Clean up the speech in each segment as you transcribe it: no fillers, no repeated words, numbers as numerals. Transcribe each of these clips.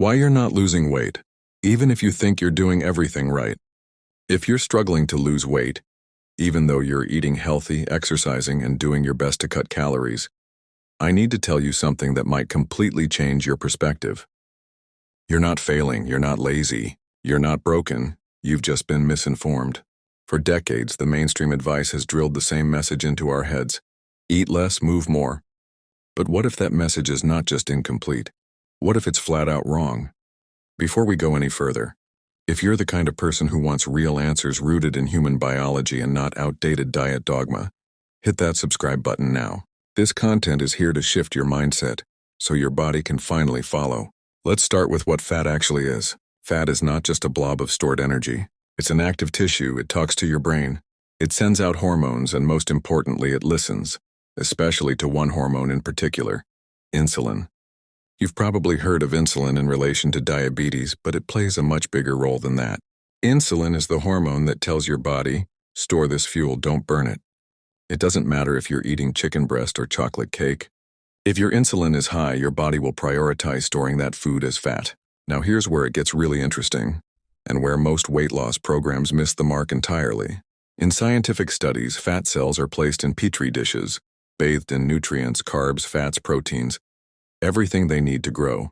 Why you're not losing weight, even if you think you're doing everything right. If you're struggling to lose weight, even though you're eating healthy, exercising, and doing your best to cut calories, I need to tell you something that might completely change your perspective. You're not failing, you're not lazy, you're not broken, you've just been misinformed. For decades, the mainstream advice has drilled the same message into our heads: eat less, move more. But what if that message is not just incomplete? What if it's flat out wrong? Before we go any further, if you're the kind of person who wants real answers rooted in human biology and not outdated diet dogma, hit that subscribe button now. This content is here to shift your mindset, so your body can finally follow. Let's start with what fat actually is. Fat is not just a blob of stored energy. It's an active tissue. It talks to your brain. It sends out hormones, and most importantly, it listens, especially to one hormone in particular: insulin. You've probably heard of insulin in relation to diabetes, but it plays a much bigger role than that. Insulin is the hormone that tells your body, store this fuel, don't burn it. It doesn't matter if you're eating chicken breast or chocolate cake. If your insulin is high, your body will prioritize storing that food as fat. Now here's where it gets really interesting, and where most weight loss programs miss the mark entirely. In scientific studies, fat cells are placed in petri dishes, bathed in nutrients, carbs, fats, proteins, everything they need to grow.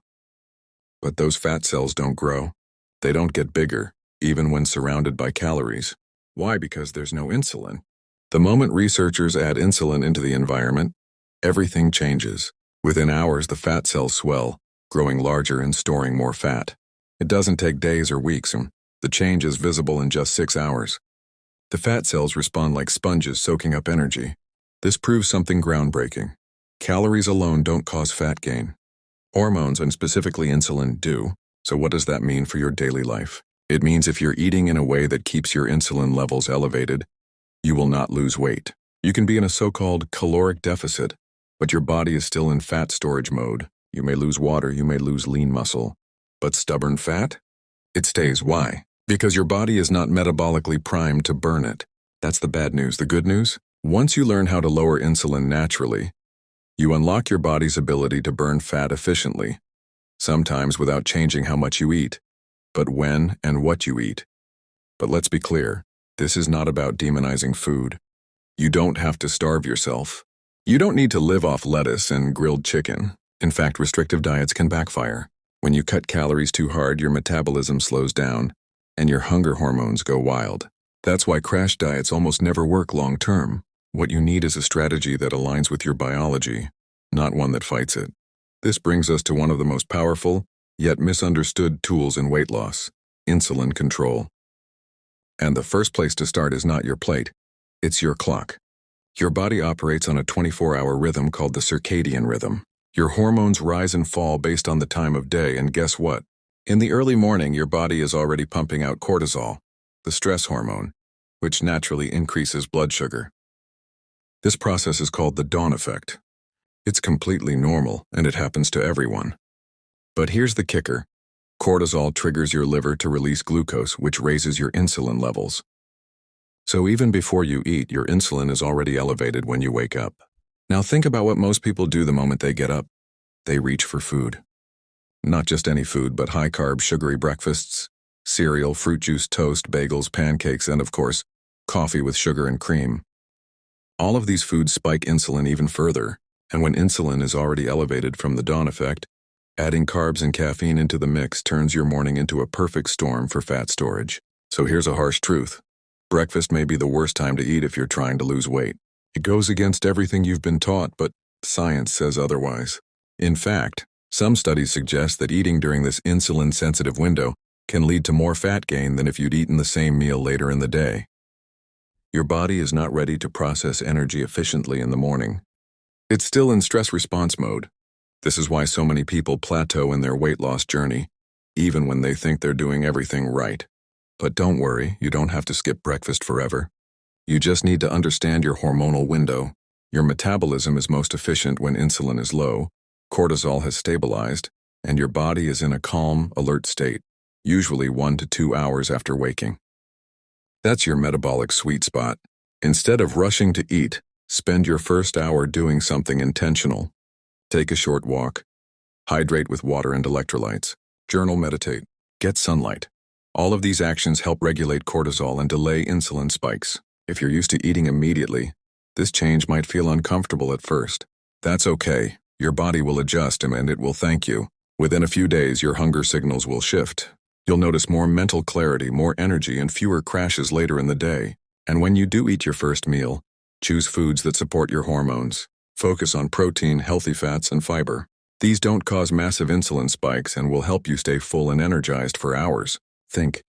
But those fat cells don't grow. They don't get bigger, even when surrounded by calories. Why? Because there's no insulin. The moment researchers add insulin into the environment, everything changes. Within hours, the fat cells swell, growing larger and storing more fat. It doesn't take days or weeks, and the change is visible in just 6 hours. The fat cells respond like sponges, soaking up energy. This proves something groundbreaking. Calories alone don't cause fat gain. Hormones, and specifically insulin, do. So what does that mean for your daily life? It means if you're eating in a way that keeps your insulin levels elevated, you will not lose weight. You can be in a so-called caloric deficit, but your body is still in fat storage mode. You may lose water, you may lose lean muscle. But stubborn fat? It stays. Why? Because your body is not metabolically primed to burn it. That's the bad news. The good news? Once you learn how to lower insulin naturally, you unlock your body's ability to burn fat efficiently, sometimes without changing how much you eat, but when and what you eat. But let's be clear, this is not about demonizing food. You don't have to starve yourself. You don't need to live off lettuce and grilled chicken. In fact, restrictive diets can backfire. When you cut calories too hard, your metabolism slows down, and your hunger hormones go wild. That's why crash diets almost never work long term. What you need is a strategy that aligns with your biology, not one that fights it. This brings us to one of the most powerful, yet misunderstood tools in weight loss: insulin control. And the first place to start is not your plate, it's your clock. Your body operates on a 24-hour rhythm called the circadian rhythm. Your hormones rise and fall based on the time of day, and guess what? In the early morning, your body is already pumping out cortisol, the stress hormone, which naturally increases blood sugar. This process is called the dawn effect. It's completely normal, and it happens to everyone. But here's the kicker. Cortisol triggers your liver to release glucose, which raises your insulin levels. So even before you eat, your insulin is already elevated when you wake up. Now think about what most people do the moment they get up. They reach for food. Not just any food, but high-carb, sugary breakfasts, cereal, fruit juice, toast, bagels, pancakes, and of course, coffee with sugar and cream. All of these foods spike insulin even further, and when insulin is already elevated from the dawn effect, adding carbs and caffeine into the mix turns your morning into a perfect storm for fat storage. So here's a harsh truth. Breakfast may be the worst time to eat if you're trying to lose weight. It goes against everything you've been taught, but science says otherwise. In fact, some studies suggest that eating during this insulin-sensitive window can lead to more fat gain than if you'd eaten the same meal later in the day. Your body is not ready to process energy efficiently in the morning. It's still in stress response mode. This is why so many people plateau in their weight loss journey, even when they think they're doing everything right. But don't worry, you don't have to skip breakfast forever. You just need to understand your hormonal window. Your metabolism is most efficient when insulin is low, cortisol has stabilized, and your body is in a calm, alert state, usually 1 to 2 hours after waking. That's your metabolic sweet spot. Instead of rushing to eat, spend your first hour doing something intentional. Take a short walk. Hydrate with water and electrolytes. journal, meditate, get sunlight. All of these actions help regulate cortisol and delay insulin spikes. If you're used to eating immediately, this change might feel uncomfortable at first. That's okay. Your body will adjust and it will thank you. Within a few days, your hunger signals will shift. You'll notice more mental clarity, more energy, and fewer crashes later in the day. And when you do eat your first meal, choose foods that support your hormones. Focus on protein, healthy fats, and fiber. These don't cause massive insulin spikes and will help you stay full and energized for hours. Think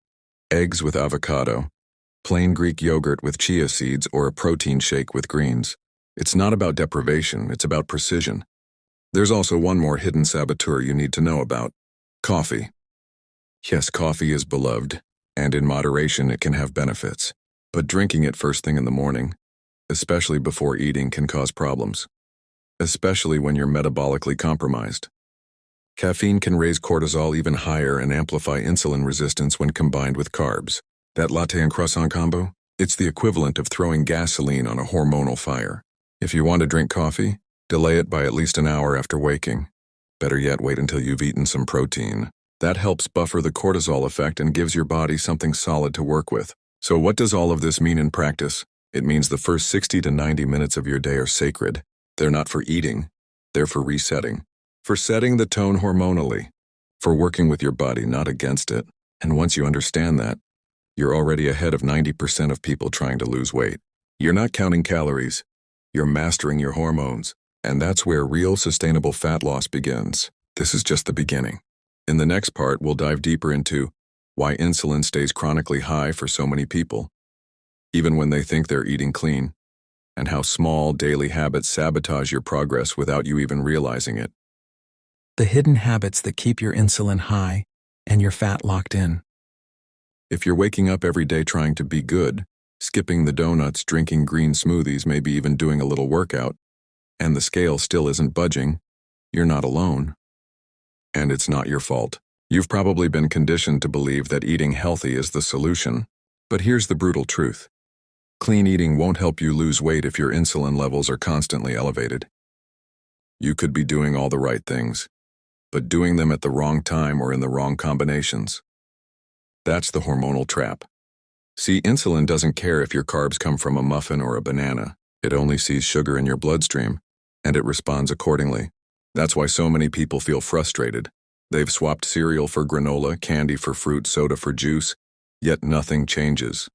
eggs with avocado, plain Greek yogurt with chia seeds, or a protein shake with greens. It's not about deprivation, it's about precision. There's also one more hidden saboteur you need to know about: coffee. Yes, coffee is beloved, and in moderation it can have benefits. But drinking it first thing in the morning, especially before eating, can cause problems, especially when you're metabolically compromised. Caffeine can raise cortisol even higher and amplify insulin resistance when combined with carbs. That latte and croissant combo? It's the equivalent of throwing gasoline on a hormonal fire. If you want to drink coffee, delay it by at least an hour after waking. Better yet, wait until you've eaten some protein. That helps buffer the cortisol effect and gives your body something solid to work with. So what does all of this mean in practice? It means the first 60 to 90 minutes of your day are sacred. They're not for eating, they're for resetting. For setting the tone hormonally. For working with your body, not against it. And once you understand that, you're already ahead of 90% of people trying to lose weight. You're not counting calories, you're mastering your hormones. And that's where real sustainable fat loss begins. This is just the beginning. In the next part, we'll dive deeper into why insulin stays chronically high for so many people, even when they think they're eating clean, and how small daily habits sabotage your progress without you even realizing it. The hidden habits that keep your insulin high and your fat locked in. If you're waking up every day trying to be good, skipping the donuts, drinking green smoothies, maybe even doing a little workout, and the scale still isn't budging, you're not alone. And it's not your fault. You've probably been conditioned to believe that eating healthy is the solution. But here's the brutal truth. Clean eating won't help you lose weight if your insulin levels are constantly elevated. You could be doing all the right things, but doing them at the wrong time or in the wrong combinations. That's the hormonal trap. See, insulin doesn't care if your carbs come from a muffin or a banana. It only sees sugar in your bloodstream, and it responds accordingly. That's why so many people feel frustrated. They've swapped cereal for granola, candy for fruit, soda for juice, yet nothing changes.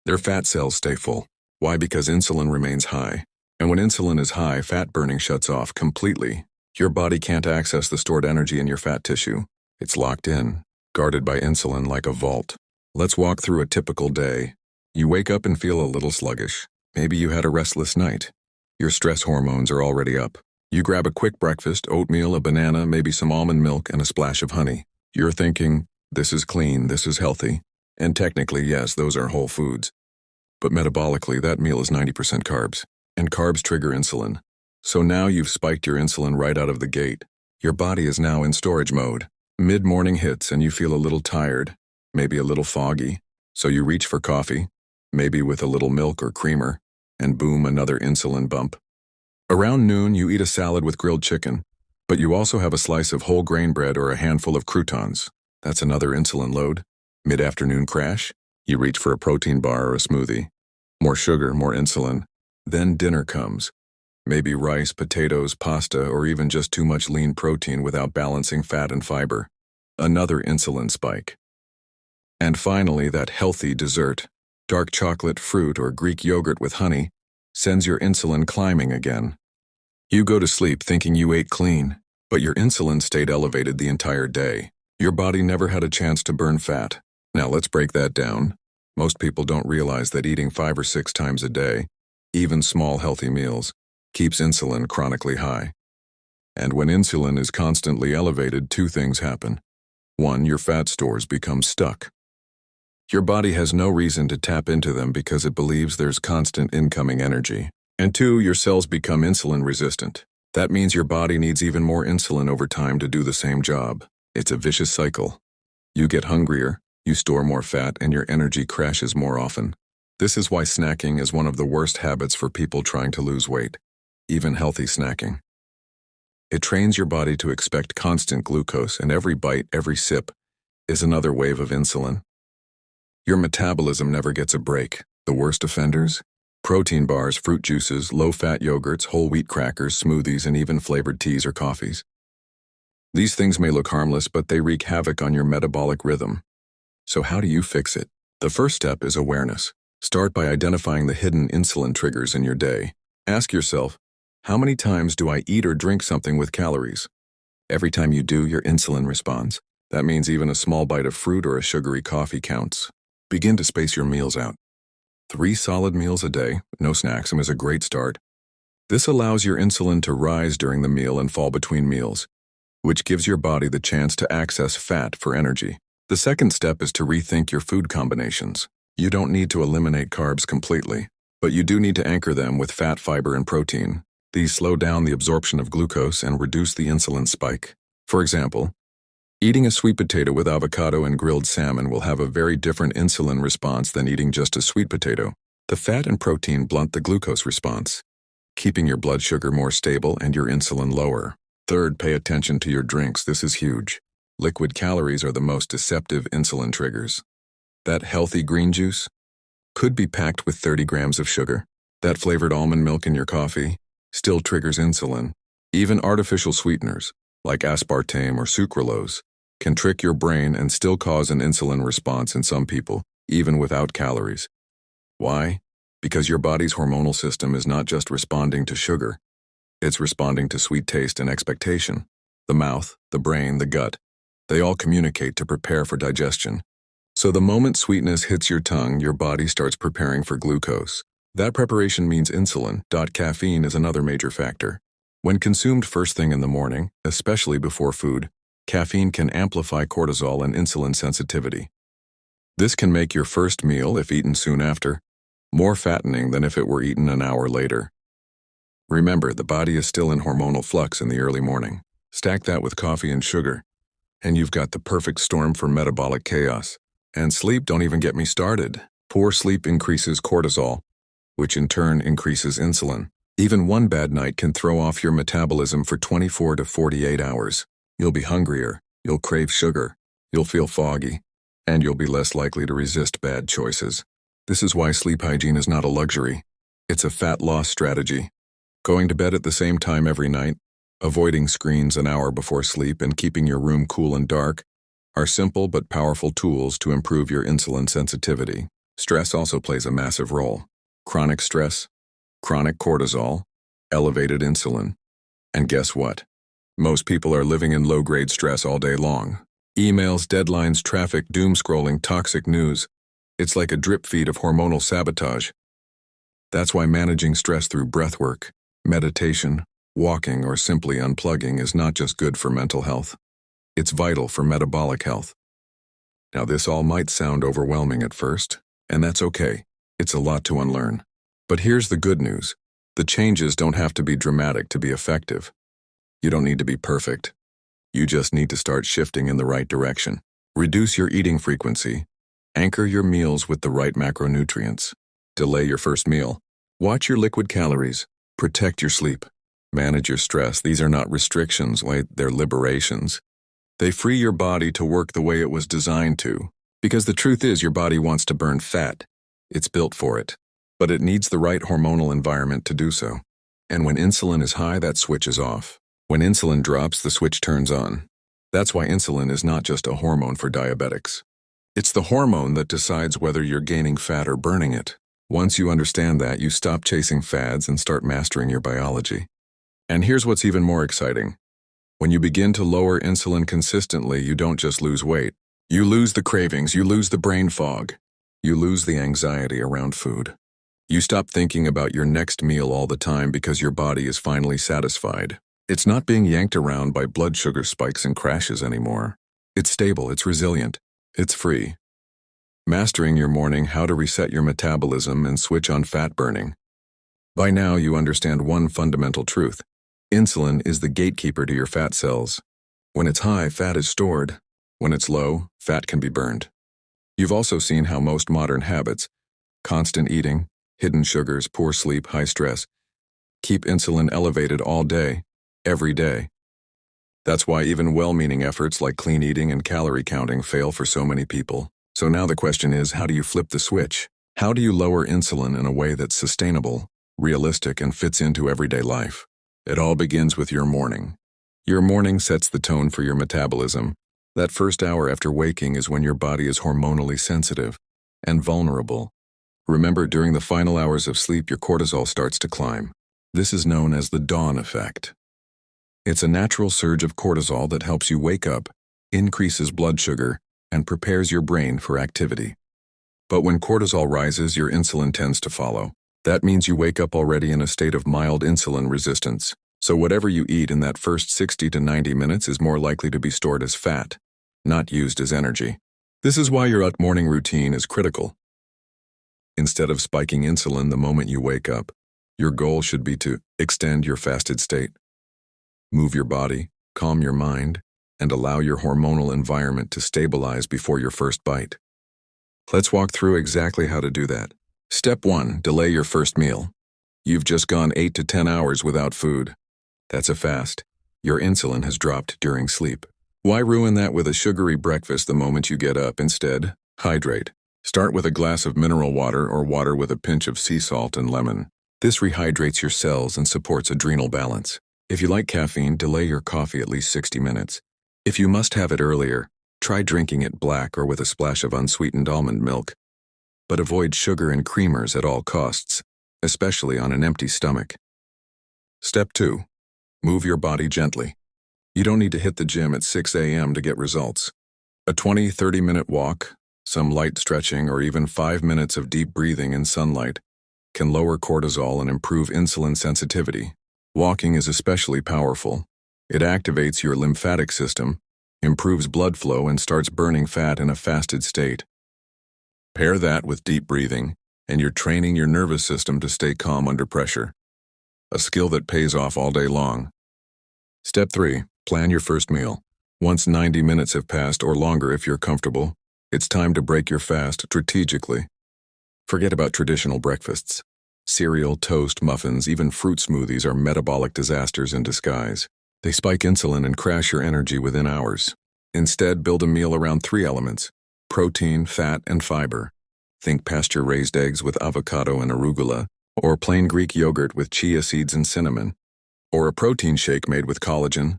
Their fat cells stay full. Why? Because insulin remains high. And when insulin is high, fat burning shuts off completely. Your body can't access the stored energy in your fat tissue. It's locked in, guarded by insulin like a vault. Let's walk through a typical day. You wake up and feel a little sluggish. Maybe you had a restless night. Your stress hormones are already up. You grab a quick breakfast, oatmeal, a banana, maybe some almond milk, and a splash of honey. You're thinking, this is clean, this is healthy. And technically, yes, those are whole foods. But metabolically, that meal is 90% carbs. And carbs trigger insulin. So now you've spiked your insulin right out of the gate. Your body is now in storage mode. Mid-morning hits and you feel a little tired, maybe a little foggy. So you reach for coffee, maybe with a little milk or creamer, and boom, another insulin bump. Around noon, you eat a salad with grilled chicken, but you also have a slice of whole grain bread or a handful of croutons. That's another insulin load. Mid-afternoon crash, you reach for a protein bar or a smoothie. More sugar, more insulin. Then dinner comes. Maybe rice, potatoes, pasta, or even just too much lean protein without balancing fat and fiber. Another insulin spike. And finally, that healthy dessert, dark chocolate, fruit, or Greek yogurt with honey, sends your insulin climbing again. You go to sleep thinking you ate clean, but your insulin stayed elevated the entire day. Your body never had a chance to burn fat. Now let's break that down. Most people don't realize that eating 5 or 6 times a day, even small healthy meals, keeps insulin chronically high. And when insulin is constantly elevated, 2 things happen. 1, your fat stores become stuck. Your body has no reason to tap into them because it believes there's constant incoming energy. And 2, your cells become insulin resistant. That means your body needs even more insulin over time to do the same job. It's a vicious cycle. You get hungrier, you store more fat, and your energy crashes more often. This is why snacking is one of the worst habits for people trying to lose weight, even healthy snacking. It trains your body to expect constant glucose, and every bite, every sip, is another wave of insulin. Your metabolism never gets a break. The worst offenders? Protein bars, fruit juices, low-fat yogurts, whole wheat crackers, smoothies, and even flavored teas or coffees. These things may look harmless, but they wreak havoc on your metabolic rhythm. So how do you fix it? The first step is awareness. Start by identifying the hidden insulin triggers in your day. Ask yourself, how many times do I eat or drink something with calories? Every time you do, your insulin responds. That means even a small bite of fruit or a sugary coffee counts. Begin to space your meals out. 3 solid meals a day, no snacks, is a great start. This allows your insulin to rise during the meal and fall between meals, which gives your body the chance to access fat for energy. The second step is to rethink your food combinations. You don't need to eliminate carbs completely, but you do need to anchor them with fat, fiber, and protein. These slow down the absorption of glucose and reduce the insulin spike. For example, eating a sweet potato with avocado and grilled salmon will have a very different insulin response than eating just a sweet potato. The fat and protein blunt the glucose response, keeping your blood sugar more stable and your insulin lower. Third, pay attention to your drinks. This is huge. Liquid calories are the most deceptive insulin triggers. That healthy green juice could be packed with 30 grams of sugar. That flavored almond milk in your coffee still triggers insulin. Even artificial sweeteners, like aspartame or sucralose, can trick your brain and still cause an insulin response in some people, even without calories. Why? Because your body's hormonal system is not just responding to sugar. It's responding to sweet taste and expectation. The mouth, the brain, the gut, they all communicate to prepare for digestion. So the moment sweetness hits your tongue, your body starts preparing for glucose. That preparation means insulin. Caffeine is another major factor. When consumed first thing in the morning, especially before food, caffeine can amplify cortisol and insulin sensitivity. This can make your first meal, if eaten soon after, more fattening than if it were eaten an hour later. Remember, the body is still in hormonal flux in the early morning. Stack that with coffee and sugar, and you've got the perfect storm for metabolic chaos. And sleep, don't even get me started. Poor sleep increases cortisol, which in turn increases insulin. Even one bad night can throw off your metabolism for 24 to 48 hours. You'll be hungrier, you'll crave sugar, you'll feel foggy, and you'll be less likely to resist bad choices. This is why sleep hygiene is not a luxury. It's a fat loss strategy. Going to bed at the same time every night, avoiding screens an hour before sleep, and keeping your room cool and dark are simple but powerful tools to improve your insulin sensitivity. Stress also plays a massive role. Chronic stress, chronic cortisol, elevated insulin. And guess what? Most people are living in low-grade stress all day long. Emails, deadlines, traffic, doom scrolling, toxic news. It's like a drip feed of hormonal sabotage. That's why managing stress through breathwork, meditation, walking, or simply unplugging is not just good for mental health. It's vital for metabolic health. Now, this all might sound overwhelming at first, and that's okay. It's a lot to unlearn. But here's the good news. The changes don't have to be dramatic to be effective. You don't need to be perfect. You just need to start shifting in the right direction. Reduce your eating frequency. Anchor your meals with the right macronutrients. Delay your first meal. Watch your liquid calories. Protect your sleep. Manage your stress. These are not restrictions, they're liberations. They free your body to work the way it was designed to. Because the truth is, your body wants to burn fat. It's built for it. But it needs the right hormonal environment to do so. And when insulin is high, that switch is off. When insulin drops, the switch turns on. That's why insulin is not just a hormone for diabetics. It's the hormone that decides whether you're gaining fat or burning it. Once you understand that, you stop chasing fads and start mastering your biology. And here's what's even more exciting. When you begin to lower insulin consistently, you don't just lose weight. You lose the cravings, you lose the brain fog. You lose the anxiety around food. You stop thinking about your next meal all the time because your body is finally satisfied. It's not being yanked around by blood sugar spikes and crashes anymore. It's stable, it's resilient, it's free. Mastering your morning, how to reset your metabolism and switch on fat burning. By now, you understand one fundamental truth. Insulin is the gatekeeper to your fat cells. When it's high, fat is stored. When it's low, fat can be burned. You've also seen how most modern habits, constant eating, hidden sugars, poor sleep, high stress, keep insulin elevated all day, every day. That's why even well-meaning efforts like clean eating and calorie counting fail for so many people. So now the question is, how do you flip the switch? How do you lower insulin in a way that's sustainable, realistic, and fits into everyday life? It all begins with your morning. Your morning sets the tone for your metabolism. That first hour after waking is when your body is hormonally sensitive and vulnerable. Remember, during the final hours of sleep, your cortisol starts to climb. This is known as the dawn effect. It's a natural surge of cortisol that helps you wake up, increases blood sugar, and prepares your brain for activity. But when cortisol rises, your insulin tends to follow. That means you wake up already in a state of mild insulin resistance. So whatever you eat in that first 60 to 90 minutes is more likely to be stored as fat, not used as energy. This is why your morning routine is critical. Instead of spiking insulin the moment you wake up, your goal should be to extend your fasted state. Move your body, calm your mind, and allow your hormonal environment to stabilize before your first bite. Let's walk through exactly how to do that. Step 1. Delay your first meal. You've just gone 8 to 10 hours without food. That's a fast. Your insulin has dropped during sleep. Why ruin that with a sugary breakfast the moment you get up? Instead, hydrate. Start with a glass of mineral water or water with a pinch of sea salt and lemon. This rehydrates your cells and supports adrenal balance. If you like caffeine, delay your coffee at least 60 minutes. If you must have it earlier, try drinking it black or with a splash of unsweetened almond milk. But avoid sugar and creamers at all costs, especially on an empty stomach. Step 2. Move your body gently. You don't need to hit the gym at 6 a.m. to get results. A 20-30-minute walk, some light stretching, or even 5 minutes of deep breathing in sunlight can lower cortisol and improve insulin sensitivity. Walking is especially powerful. It activates your lymphatic system, improves blood flow, and starts burning fat in a fasted state. Pair that with deep breathing, and you're training your nervous system to stay calm under pressure. A skill that pays off all day long. Step 3. Plan your first meal. Once 90 minutes have passed, or longer if you're comfortable, it's time to break your fast strategically. Forget about traditional breakfasts. Cereal, toast, muffins, even fruit smoothies are metabolic disasters in disguise. They spike insulin and crash your energy within hours. Instead, build a meal around 3 elements: protein, fat, and fiber. Think pasture-raised eggs with avocado and arugula, or plain Greek yogurt with chia seeds and cinnamon, or a protein shake made with collagen,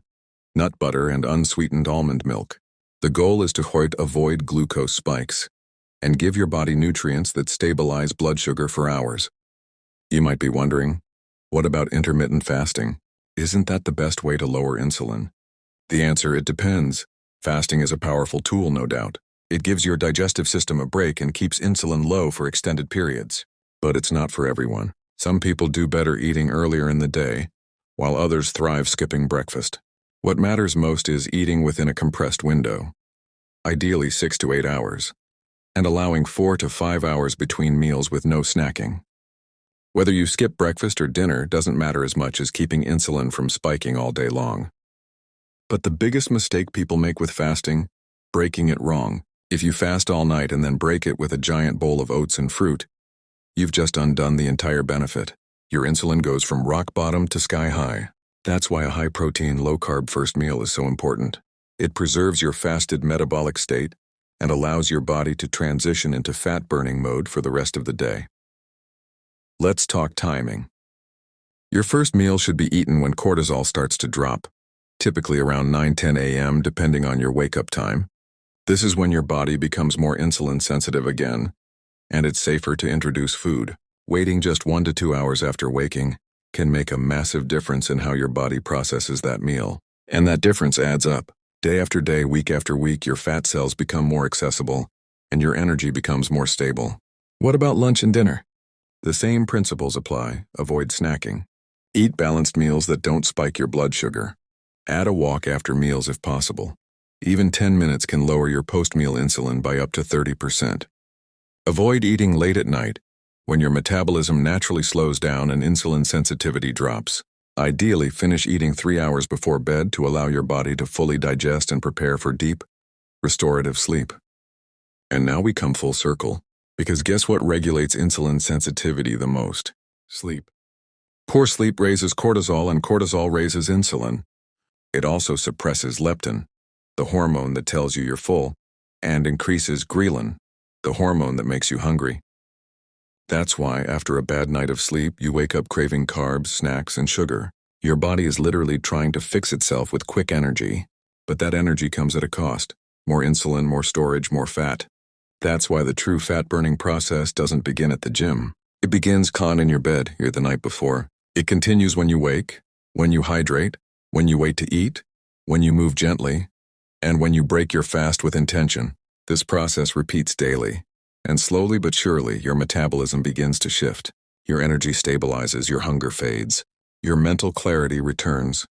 nut butter, and unsweetened almond milk. The goal is to avoid glucose spikes and give your body nutrients that stabilize blood sugar for hours. You might be wondering, what about intermittent fasting? Isn't that the best way to lower insulin? The answer: it depends. Fasting is a powerful tool, no doubt. It gives your digestive system a break and keeps insulin low for extended periods. But it's not for everyone. Some people do better eating earlier in the day, while others thrive skipping breakfast. What matters most is eating within a compressed window, ideally 6 to 8 hours, and allowing 4 to 5 hours between meals with no snacking. Whether you skip breakfast or dinner doesn't matter as much as keeping insulin from spiking all day long. But the biggest mistake people make with fasting: breaking it wrong. If you fast all night and then break it with a giant bowl of oats and fruit, you've just undone the entire benefit. Your insulin goes from rock bottom to sky high. That's why a high-protein, low-carb first meal is so important. It preserves your fasted metabolic state and allows your body to transition into fat-burning mode for the rest of the day. Let's talk timing. Your first meal should be eaten when cortisol starts to drop, typically around 9-10 a.m. depending on your wake-up time. This is when your body becomes more insulin-sensitive again, and it's safer to introduce food. Waiting just 1 to 2 hours after waking can make a massive difference in how your body processes that meal. And that difference adds up. Day after day, week after week, your fat cells become more accessible, and your energy becomes more stable. What about lunch and dinner? The same principles apply. Avoid snacking. Eat balanced meals that don't spike your blood sugar. Add a walk after meals if possible. Even 10 minutes can lower your post-meal insulin by up to 30%. Avoid eating late at night, when your metabolism naturally slows down and insulin sensitivity drops. Ideally, finish eating 3 hours before bed to allow your body to fully digest and prepare for deep, restorative sleep. And now we come full circle, because guess what regulates insulin sensitivity the most? Sleep. Poor sleep raises cortisol, and cortisol raises insulin. It also suppresses leptin, the hormone that tells you you're full, and increases ghrelin, the hormone that makes you hungry. That's why, after a bad night of sleep, you wake up craving carbs, snacks, and sugar. Your body is literally trying to fix itself with quick energy, but that energy comes at a cost. More insulin, more storage, more fat. That's why the true fat-burning process doesn't begin at the gym. It begins in your bed here the night before. It continues when you wake, when you hydrate, when you wait to eat, when you move gently, and when you break your fast with intention. This process repeats daily, and slowly but surely your metabolism begins to shift. Your energy stabilizes, your hunger fades, your mental clarity returns,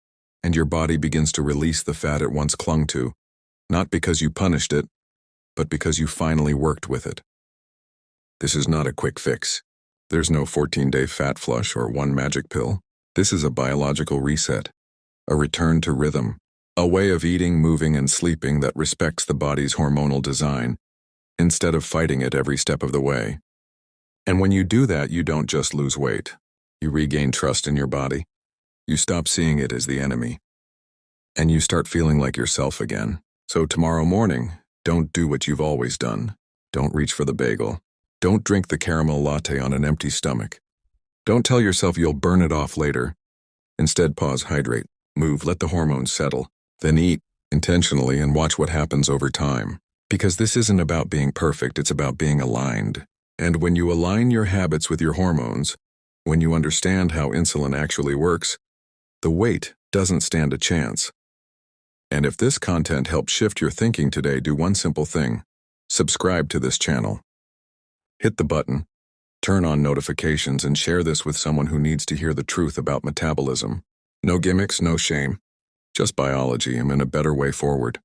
and your body begins to release the fat it once clung to, not because you punished it, but because you finally worked with it. This is not a quick fix. There's no 14-day fat flush or one magic pill. This is a biological reset, a return to rhythm, a way of eating, moving, and sleeping that respects the body's hormonal design, instead of fighting it every step of the way. And when you do that, you don't just lose weight. You regain trust in your body. You stop seeing it as the enemy. And you start feeling like yourself again. So tomorrow morning, don't do what you've always done. Don't reach for the bagel. Don't drink the caramel latte on an empty stomach. Don't tell yourself you'll burn it off later. Instead, pause, hydrate, move, let the hormones settle. Then eat intentionally and watch what happens over time. Because this isn't about being perfect, it's about being aligned. And when you align your habits with your hormones, when you understand how insulin actually works, the weight doesn't stand a chance. And if this content helps shift your thinking today, do one simple thing. Subscribe to this channel. Hit the button, turn on notifications, and share this with someone who needs to hear the truth about metabolism. No gimmicks, no shame. Just biology and a better way forward.